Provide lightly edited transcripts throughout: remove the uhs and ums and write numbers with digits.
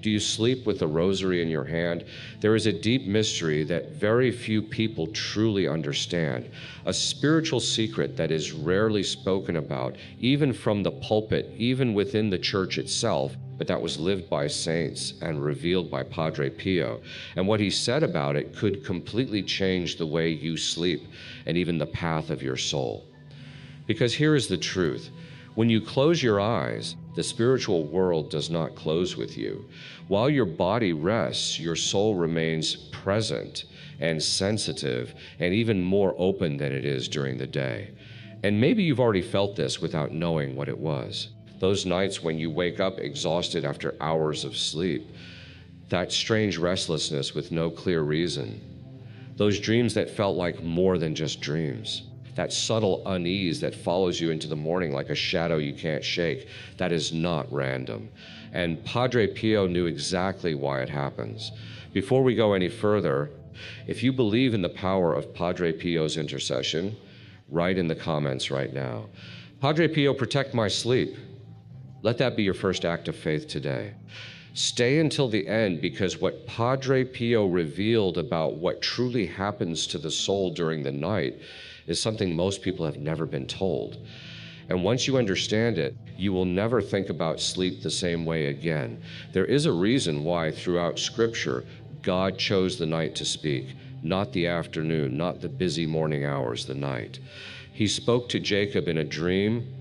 Do you sleep with the rosary in your hand? There is a deep mystery that very few people truly understand, a spiritual secret that is rarely spoken about, even from the pulpit, even within the church itself, but that was lived by saints and revealed by Padre Pio. And what he said about it could completely change the way you sleep and even the path of your soul. Because here is the truth. When you close your eyes, the spiritual world does not close with you. While your body rests, your soul remains present and sensitive and even more open than it is during the day. And maybe you've already felt this without knowing what it was. Those nights when you wake up exhausted after hours of sleep, that strange restlessness with no clear reason, those dreams that felt like more than just dreams, that subtle unease that follows you into the morning like a shadow you can't shake, that is not random. And Padre Pio knew exactly why it happens. Before we go any further, if you believe in the power of Padre Pio's intercession, write in the comments right now, Padre Pio, protect my sleep. Let that be your first act of faith today. Stay until the end, because what Padre Pio revealed about what truly happens to the soul during the night is something most people have never been told. And once you understand it, you will never think about sleep the same way again. There is a reason why throughout Scripture, God chose the night to speak, not the afternoon, not the busy morning hours, the night. He spoke to Jacob in a dream,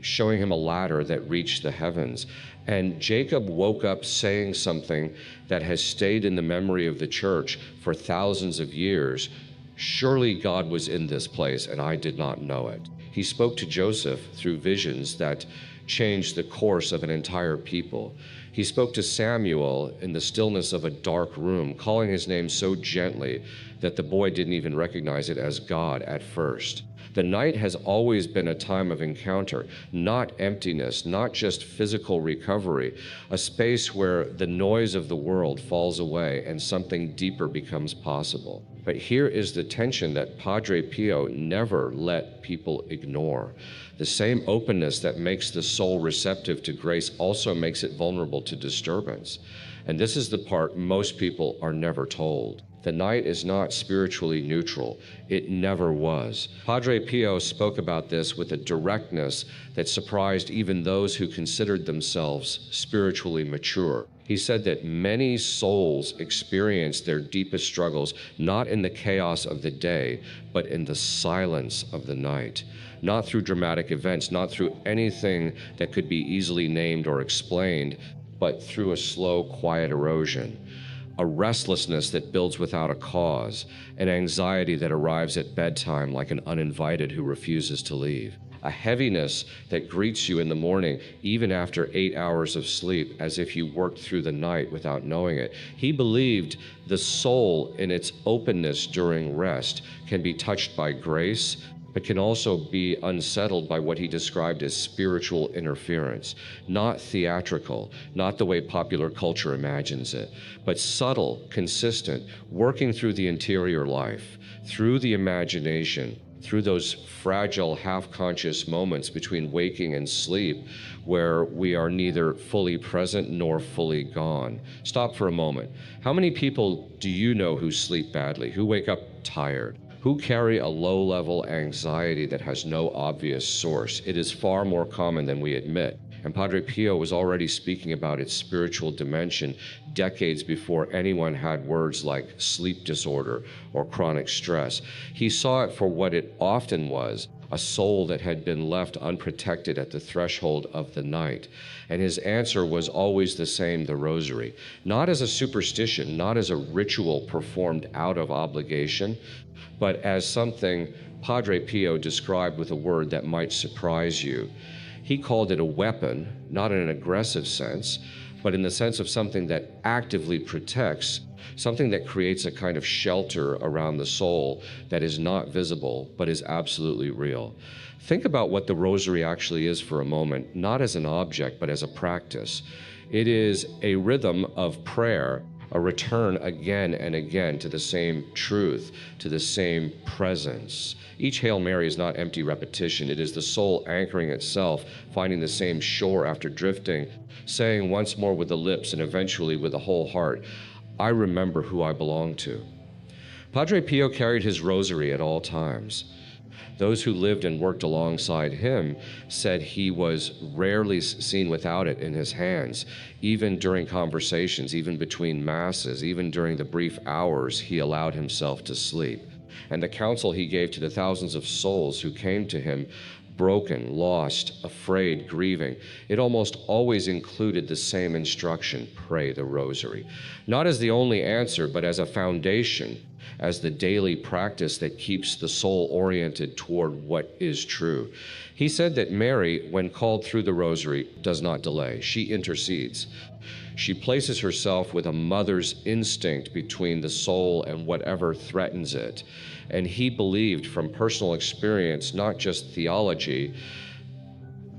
showing him a ladder that reached the heavens. And Jacob woke up saying something that has stayed in the memory of the church for thousands of years. Surely God was in this place, and I did not know it. He spoke to Joseph through visions that changed the course of an entire people. He spoke to Samuel in the stillness of a dark room, calling his name so gently that the boy didn't even recognize it as God at first. The night has always been a time of encounter, not emptiness, not just physical recovery, a space where the noise of the world falls away and something deeper becomes possible. But here is the tension that Padre Pio never let people ignore. The same openness that makes the soul receptive to grace also makes it vulnerable to disturbance. And this is the part most people are never told. The night is not spiritually neutral. It never was. Padre Pio spoke about this with a directness that surprised even those who considered themselves spiritually mature. He said that many souls experience their deepest struggles not in the chaos of the day, but in the silence of the night. Not through dramatic events, not through anything that could be easily named or explained, but through a slow, quiet erosion. A restlessness that builds without a cause, an anxiety that arrives at bedtime like an uninvited who refuses to leave, a heaviness that greets you in the morning even after 8 hours of sleep as if you worked through the night without knowing it. He believed the soul in its openness during rest can be touched by grace, but can also be unsettled by what he described as spiritual interference, not theatrical, not the way popular culture imagines it, but subtle, consistent, working through the interior life, through the imagination, through those fragile, half-conscious moments between waking and sleep where we are neither fully present nor fully gone. Stop for a moment. How many people do you know who sleep badly, who wake up tired, who carry a low-level anxiety that has no obvious source? It is far more common than we admit. And Padre Pio was already speaking about its spiritual dimension decades before anyone had words like sleep disorder or chronic stress. He saw it for what it often was, a soul that had been left unprotected at the threshold of the night. And his answer was always the same, the Rosary. Not as a superstition, not as a ritual performed out of obligation, but as something Padre Pio described with a word that might surprise you. He called it a weapon, not in an aggressive sense, but in the sense of something that actively protects, something that creates a kind of shelter around the soul that is not visible, but is absolutely real. Think about what the Rosary actually is for a moment, not as an object, but as a practice. It is a rhythm of prayer a return again and again to the same truth, to the same presence. Each Hail Mary is not empty repetition. It is the soul anchoring itself, finding the same shore after drifting, saying once more with the lips and eventually with the whole heart, I remember who I belong to. Padre Pio carried his rosary at all times. Those who lived and worked alongside him said he was rarely seen without it in his hands, even during conversations, even between masses, even during the brief hours he allowed himself to sleep. And the counsel he gave to the thousands of souls who came to him, broken, lost, afraid, grieving, it almost always included the same instruction: pray the rosary. Not as the only answer, but as a foundation, as the daily practice that keeps the soul oriented toward what is true. He said that Mary, when called through the rosary, does not delay. She intercedes. She places herself with a mother's instinct between the soul and whatever threatens it. And he believed from personal experience, not just theology,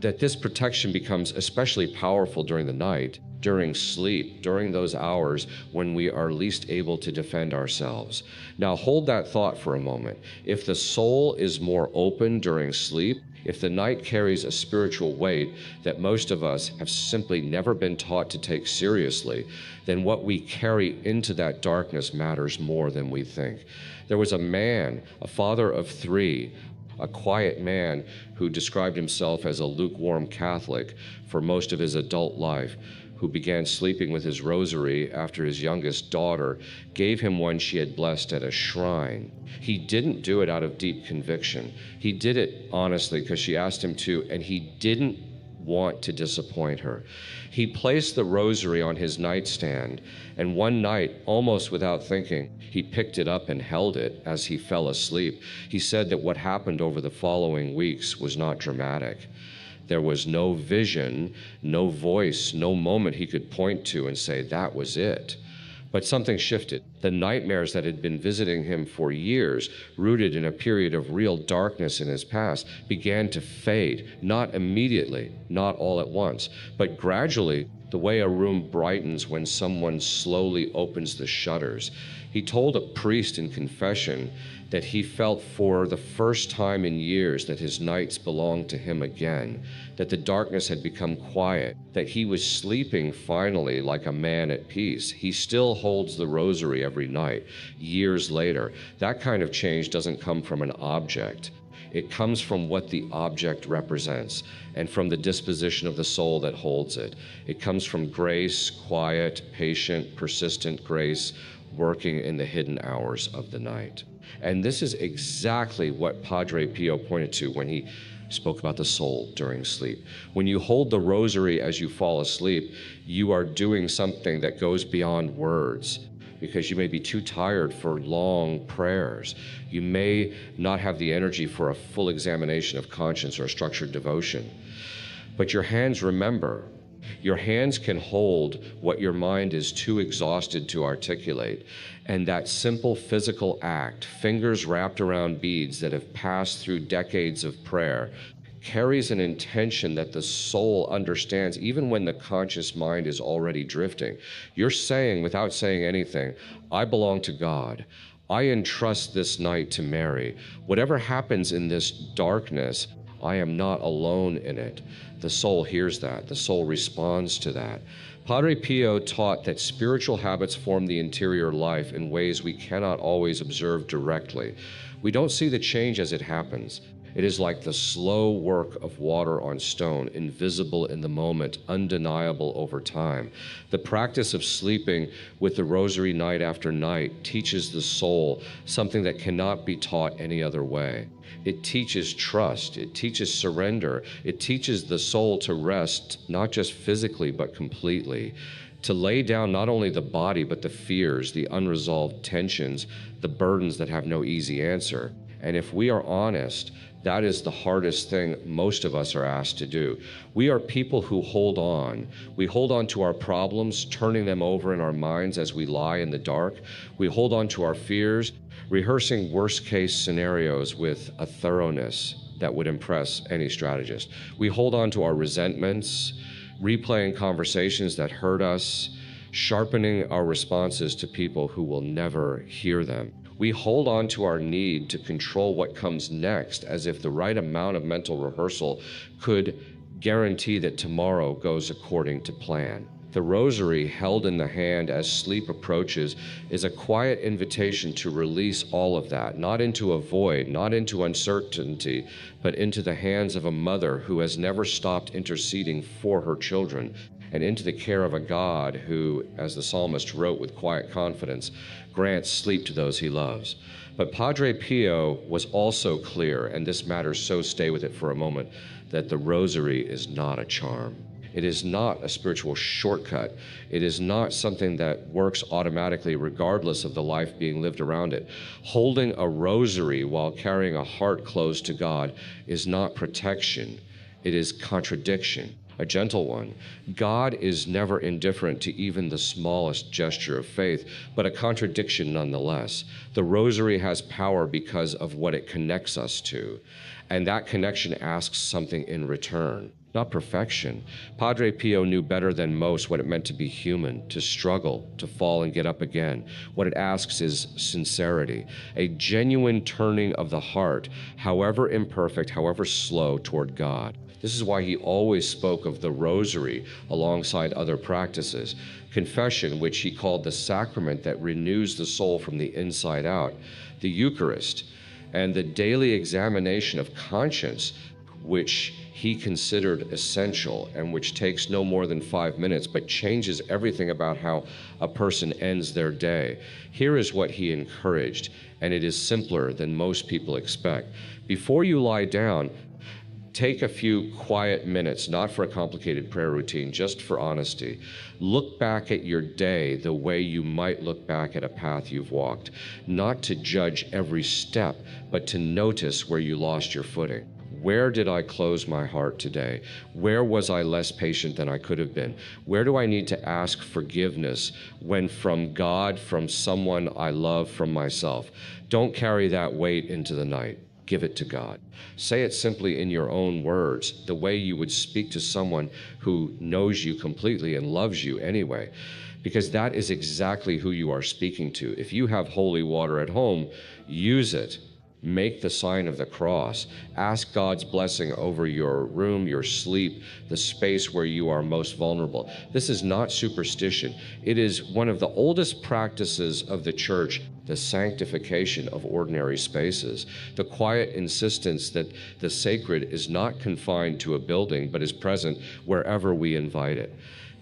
that this protection becomes especially powerful during the night, during sleep, during those hours when we are least able to defend ourselves. Now hold that thought for a moment. If the soul is more open during sleep, if the night carries a spiritual weight that most of us have simply never been taught to take seriously, then what we carry into that darkness matters more than we think. There was a man, a father of three, a quiet man who described himself as a lukewarm Catholic for most of his adult life, who began sleeping with his rosary after his youngest daughter gave him one she had blessed at a shrine. He didn't do it out of deep conviction. He did it honestly because she asked him to, and he didn't want to disappoint her. He placed the rosary on his nightstand, and one night, almost without thinking, he picked it up and held it as he fell asleep. He said that what happened over the following weeks was not dramatic. There was no vision, no voice, no moment he could point to and say, that was it. But something shifted. The nightmares that had been visiting him for years, rooted in a period of real darkness in his past, began to fade, not immediately, not all at once, but gradually, the way a room brightens when someone slowly opens the shutters. He told a priest in confession that he felt for the first time in years that his nights belonged to him again, that the darkness had become quiet, that he was sleeping finally like a man at peace. He still holds the rosary every night, years later. That kind of change doesn't come from an object. It comes from what the object represents and from the disposition of the soul that holds it. It comes from grace, quiet, patient, persistent grace, working in the hidden hours of the night. And this is exactly what Padre Pio pointed to when he spoke about the soul during sleep. When you hold the rosary as you fall asleep, you are doing something that goes beyond words, because you may be too tired for long prayers. You may not have the energy for a full examination of conscience or a structured devotion. But your hands remember. Your hands can hold what your mind is too exhausted to articulate. And that simple physical act, fingers wrapped around beads that have passed through decades of prayer, carries an intention that the soul understands even when the conscious mind is already drifting. You're saying, without saying anything, I belong to God. I entrust this night to Mary. Whatever happens in this darkness, I am not alone in it. The soul hears that. The soul responds to that. Padre Pio taught that spiritual habits form the interior life in ways we cannot always observe directly. We don't see the change as it happens. It is like the slow work of water on stone, invisible in the moment, undeniable over time. The practice of sleeping with the rosary night after night teaches the soul something that cannot be taught any other way. It teaches trust. It teaches surrender. It teaches the soul to rest, not just physically, but completely. To lay down not only the body, but the fears, the unresolved tensions, the burdens that have no easy answer. And if we are honest, that is the hardest thing most of us are asked to do. We are people who hold on. We hold on to our problems, turning them over in our minds as we lie in the dark. We hold on to our fears, rehearsing worst-case scenarios with a thoroughness that would impress any strategist. We hold on to our resentments, replaying conversations that hurt us, sharpening our responses to people who will never hear them. We hold on to our need to control what comes next as if the right amount of mental rehearsal could guarantee that tomorrow goes according to plan. The Rosary, held in the hand as sleep approaches, is a quiet invitation to release all of that, not into a void, not into uncertainty, but into the hands of a mother who has never stopped interceding for her children, and into the care of a God who, as the psalmist wrote with quiet confidence, grants sleep to those he loves. But Padre Pio was also clear, and this matters, so stay with it for a moment, that the Rosary is not a charm. It is not a spiritual shortcut. It is not something that works automatically regardless of the life being lived around it. Holding a rosary while carrying a heart closed to God is not protection. It is contradiction, a gentle one. God is never indifferent to even the smallest gesture of faith, but a contradiction nonetheless. The rosary has power because of what it connects us to, and that connection asks something in return. Not perfection. Padre Pio knew better than most what it meant to be human, to struggle, to fall and get up again. What it asks is sincerity, a genuine turning of the heart, however imperfect, however slow, toward God. This is why he always spoke of the Rosary alongside other practices. Confession, which he called the sacrament that renews the soul from the inside out. The Eucharist, and the daily examination of conscience, which he considered essential and which takes no more than 5 minutes but changes everything about how a person ends their day. Here is what he encouraged, and it is simpler than most people expect. Before you lie down, take a few quiet minutes, not for a complicated prayer routine, just for honesty. Look back at your day the way you might look back at a path you've walked, not to judge every step, but to notice where you lost your footing. Where did I close my heart today? Where was I less patient than I could have been? Where do I need to ask forgiveness when from God, from someone I love, from myself? Don't carry that weight into the night. Give it to God. Say it simply in your own words, the way you would speak to someone who knows you completely and loves you anyway, because that is exactly who you are speaking to. If you have holy water at home, use it. Make the sign of the cross. Ask God's blessing over your room, your sleep, the space where you are most vulnerable. This is not superstition. It is one of the oldest practices of the Church, the sanctification of ordinary spaces, the quiet insistence that the sacred is not confined to a building, but is present wherever we invite it.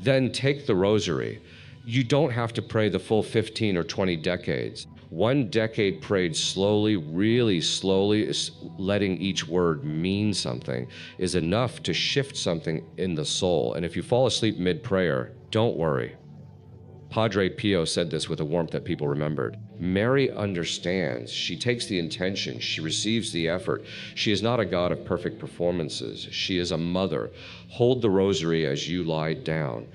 Then take the rosary. You don't have to pray the full 15 or 20 decades. One decade prayed slowly, really slowly, letting each word mean something, is enough to shift something in the soul. And if you fall asleep mid-prayer, don't worry. Padre Pio said this with a warmth that people remembered. Mary understands. She takes the intention. She receives the effort. She is not a God of perfect performances. She is a mother. Hold the rosary as you lie down.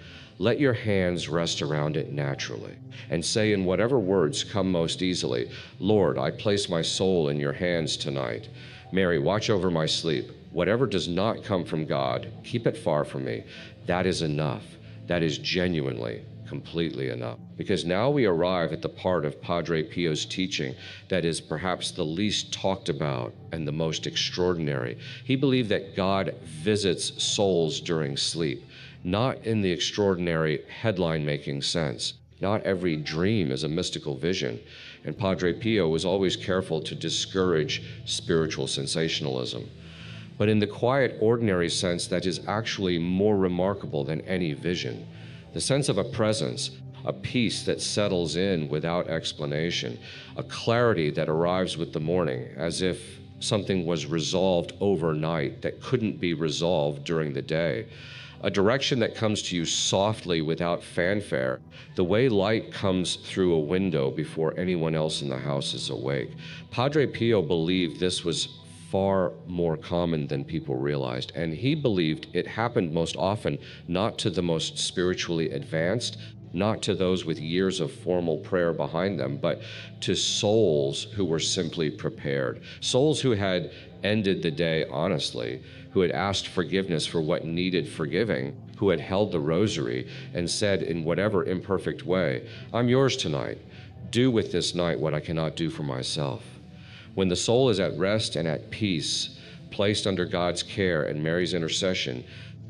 Let your hands rest around it naturally, and say in whatever words come most easily, Lord, I place my soul in your hands tonight. Mary, watch over my sleep. Whatever does not come from God, keep it far from me. That is enough. That is genuinely, completely enough. Because now we arrive at the part of Padre Pio's teaching that is perhaps the least talked about and the most extraordinary. He believed that God visits souls during sleep. Not in the extraordinary headline-making sense. Not every dream is a mystical vision, and Padre Pio was always careful to discourage spiritual sensationalism. But in the quiet, ordinary sense that is actually more remarkable than any vision. The sense of a presence, a peace that settles in without explanation, a clarity that arrives with the morning, as if something was resolved overnight that couldn't be resolved during the day. A direction that comes to you softly without fanfare, the way light comes through a window before anyone else in the house is awake. Padre Pio believed this was far more common than people realized, and he believed it happened most often not to the most spiritually advanced, not to those with years of formal prayer behind them, but to souls who were simply prepared, souls who had ended the day honestly, who had asked forgiveness for what needed forgiving, who had held the rosary and said in whatever imperfect way, "I'm yours tonight. Do with this night what I cannot do for myself." When the soul is at rest and at peace, placed under God's care and Mary's intercession,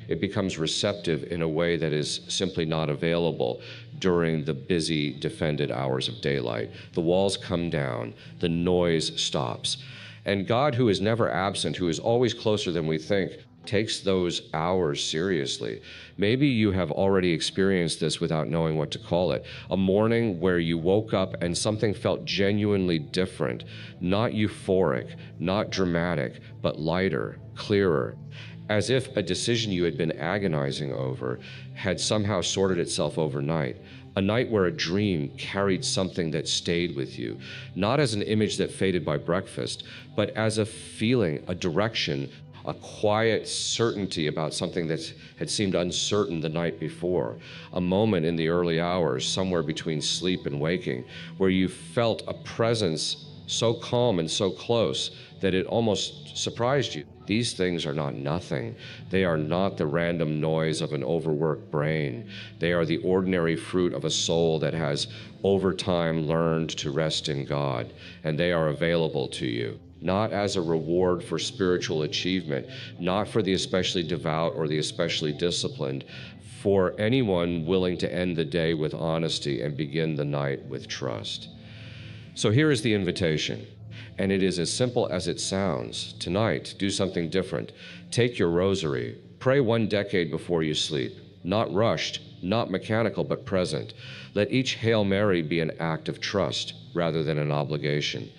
it becomes receptive in a way that is simply not available during the busy, defended hours of daylight. The walls come down, the noise stops. And God, who is never absent, who is always closer than we think, takes those hours seriously. Maybe you have already experienced this without knowing what to call it. A morning where you woke up and something felt genuinely different, not euphoric, not dramatic, but lighter, clearer, as if a decision you had been agonizing over had somehow sorted itself overnight. A night where a dream carried something that stayed with you, not as an image that faded by breakfast, but as a feeling, a direction, a quiet certainty about something that had seemed uncertain the night before. A moment in the early hours, somewhere between sleep and waking, where you felt a presence so calm and so close that it almost surprised you. These things are not nothing. They are not the random noise of an overworked brain. They are the ordinary fruit of a soul that has over time learned to rest in God, and they are available to you, not as a reward for spiritual achievement, not for the especially devout or the especially disciplined, for anyone willing to end the day with honesty and begin the night with trust. So here is the invitation. And it is as simple as it sounds. Tonight, do something different. Take your rosary. Pray 1 decade before you sleep. Not rushed, not mechanical, but present. Let each Hail Mary be an act of trust rather than an obligation.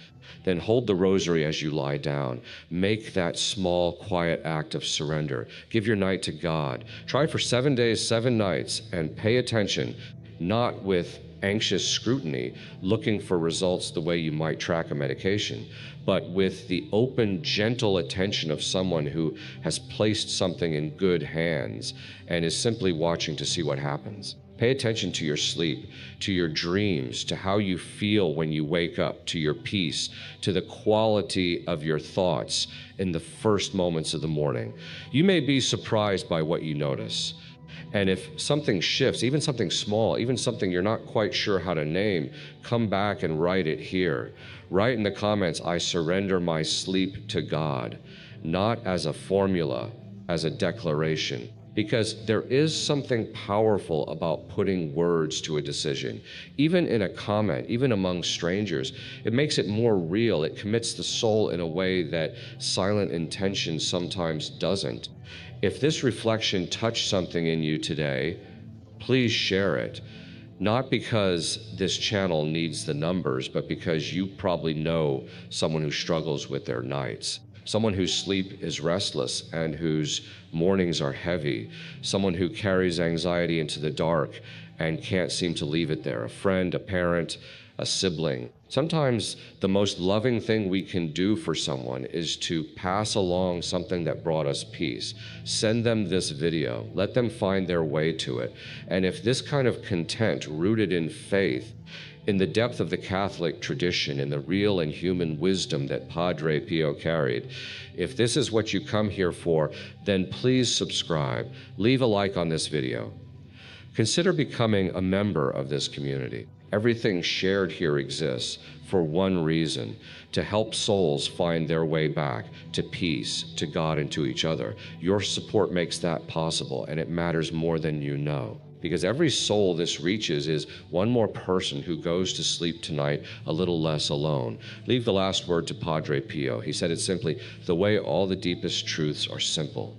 Then hold the rosary as you lie down. Make that small, quiet act of surrender. Give your night to God. Try for 7 days, 7 nights, and pay attention, not with anxious scrutiny, looking for results the way you might track a medication, but with the open, gentle attention of someone who has placed something in good hands and is simply watching to see what happens. Pay attention to your sleep, to your dreams, to how you feel when you wake up, to your peace, to the quality of your thoughts in the first moments of the morning. You may be surprised by what you notice. And if something shifts, even something small, even something you're not quite sure how to name, come back and write it here. Write in the comments, "I surrender my sleep to God," not as a formula, as a declaration. Because there is something powerful about putting words to a decision. Even in a comment, even among strangers, it makes it more real. It commits the soul in a way that silent intention sometimes doesn't. If this reflection touched something in you today, please share it. Not because this channel needs the numbers, but because you probably know someone who struggles with their nights. Someone whose sleep is restless and whose mornings are heavy. Someone who carries anxiety into the dark and can't seem to leave it there. A friend, a parent, a sibling. Sometimes the most loving thing we can do for someone is to pass along something that brought us peace. Send them this video. Let them find their way to it. And if this kind of content rooted in faith, in the depth of the Catholic tradition, in the real and human wisdom that Padre Pio carried, if this is what you come here for, then please subscribe. Leave a like on this video. Consider becoming a member of this community. Everything shared here exists for one reason: to help souls find their way back to peace, to God, and to each other. Your support makes that possible, and it matters more than you know. Because every soul this reaches is one more person who goes to sleep tonight a little less alone. Leave the last word to Padre Pio. He said it simply, the way all the deepest truths are simple.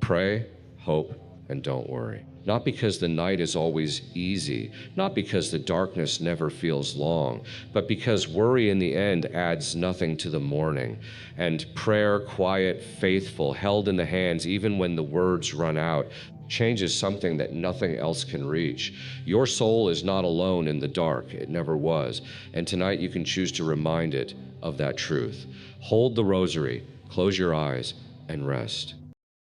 Pray, hope, and don't worry. Not because the night is always easy, not because the darkness never feels long, but because worry in the end adds nothing to the morning. And prayer, quiet, faithful, held in the hands even when the words run out, changes something that nothing else can reach. Your soul is not alone in the dark. It never was. And tonight you can choose to remind it of that truth. Hold the rosary, close your eyes, and rest.